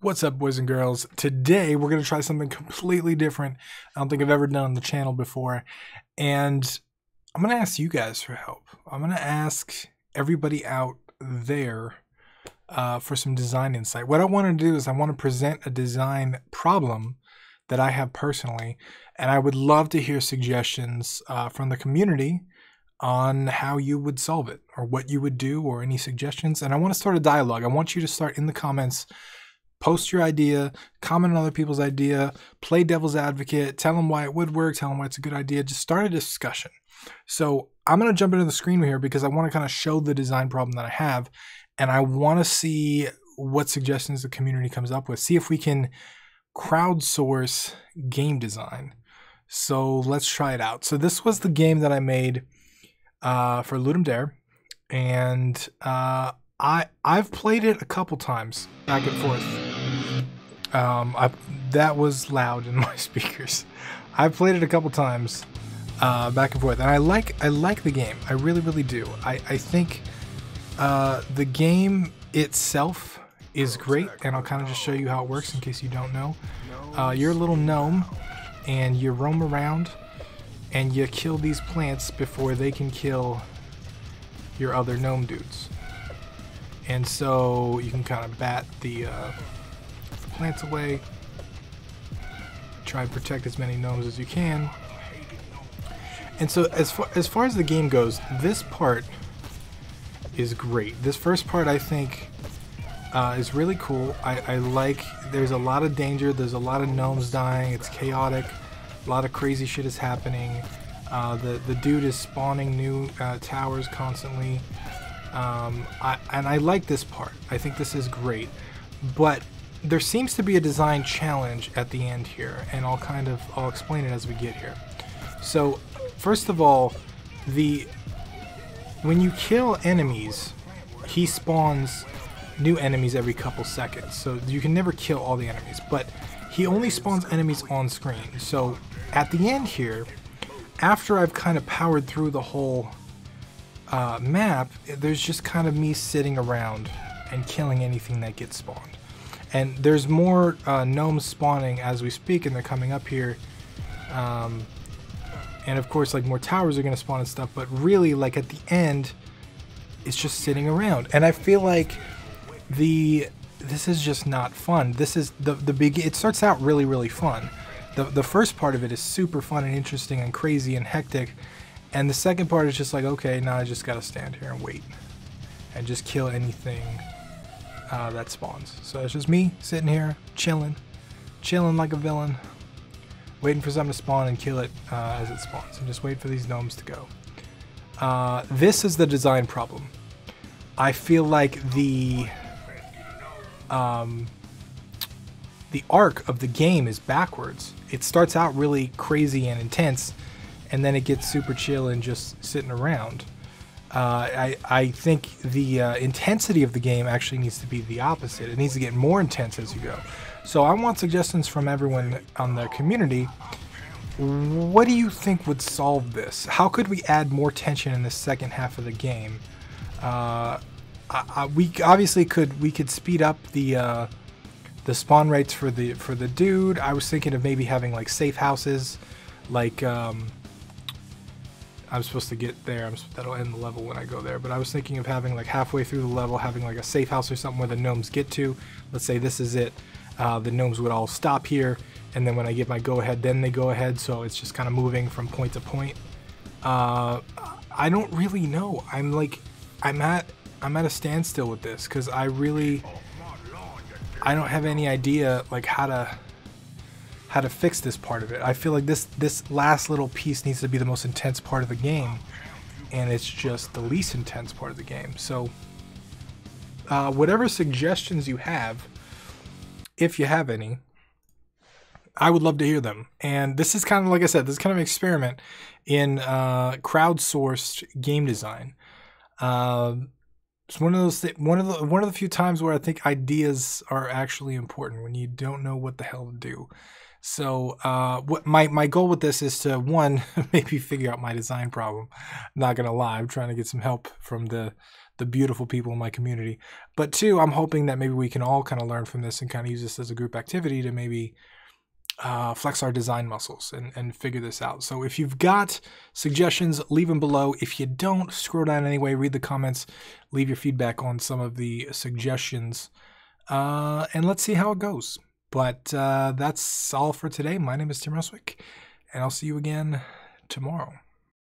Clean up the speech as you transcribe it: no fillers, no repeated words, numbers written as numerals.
What's up, boys and girls? Today we're going to try something completely different. I don't think I've ever done on the channel before. And I'm going to ask you guys for help. I'm going to ask everybody out there for some design insight. What I want to do is I want to present a design problem that I have personally. And I would love to hear suggestions from the community on how you would solve it or what you would do or any suggestions. And I want to start a dialogue. I want you to start in the comments. Post your idea, comment on other people's idea, play devil's advocate, tell them why it would work, tell them why it's a good idea. Just start a discussion. So I'm going to jump into the screen here because I want to kind of show the design problem that I have. And I want to see what suggestions the community comes up with. See if we can crowdsource game design. So let's try it out. So this was the game that I made for Ludum Dare. And I've played it a couple times back and forth. That was loud in my speakers. I've played it a couple times back and forth, and I like the game. I really do. I think the game itself is great, and I'll kind of just show you how it works in case you don't know. You're a little gnome, and you roam around, and you kill these plants before they can kill your other gnome dudes. And so you can kind of bat the plants away, try and protect as many gnomes as you can. And so as far as the game goes, this part is great. This first part I think is really cool. I like, there's a lot of danger, there's a lot of gnomes dying, it's chaotic, a lot of crazy shit is happening. The dude is spawning new towers constantly. And I like this part. I think this is great, but there seems to be a design challenge at the end here, and I'll explain it as we get here. So first of all, when you kill enemies, he spawns new enemies every couple seconds, so you can never kill all the enemies, but he only spawns enemies on screen. So at the end here, after I've kind of powered through the whole map, there's just kind of me sitting around and killing anything that gets spawned. And there's more gnomes spawning as we speak, and they're coming up here. And of course, like, more towers are going to spawn and stuff, but really, like, at the end, it's just sitting around. And I feel like this is just not fun. This is it starts out really fun. The first part of it is super fun and interesting and crazy and hectic. And the second part is just like, okay, now I just gotta stand here and wait and just kill anything that spawns. So it's just me sitting here chilling like a villain, waiting for something to spawn and kill it as it spawns, and just wait for these gnomes to go. This is the design problem. I feel like the arc of the game is backwards. It starts out really crazy and intense, and then it gets super chill and just sitting around. I think the intensity of the game actually needs to be the opposite. It needs to get more intense as you go. So I want suggestions from everyone on the community. What do you think would solve this? How could we add more tension in the second half of the game? We obviously could speed up the spawn rates for the dude. I was thinking of maybe having like safe houses, like I'm supposed to get there. That'll end the level when I go there. But I was thinking of having, like, halfway through the level, having like a safe house or something where the gnomes get to. Let's say this is it. The gnomes would all stop here, and then when I get my go-ahead, then they go ahead. So it's just kind of moving from point to point. I don't really know. I'm at a standstill with this because I don't have any idea like how to fix this part of it. I feel like this last little piece needs to be the most intense part of the game, and it's just the least intense part of the game. So whatever suggestions you have, if you have any, I would love to hear them. And this is kind of, like I said, this is kind of an experiment in crowdsourced game design. It's one of the few times where I think ideas are actually important when you don't know what the hell to do. So what my goal with this is to, one, maybe figure out my design problem. I'm not gonna lie, I'm trying to get some help from the the beautiful people in my community. But two, I'm hoping that maybe we can all kind of learn from this and kind of use this as a group activity to maybe flex our design muscles and figure this out. So if you've got suggestions, leave them below. If you don't, scroll down anyway, read the comments, leave your feedback on some of the suggestions, and let's see how it goes. But that's all for today. My name is Tim Roswick, and I'll see you again tomorrow.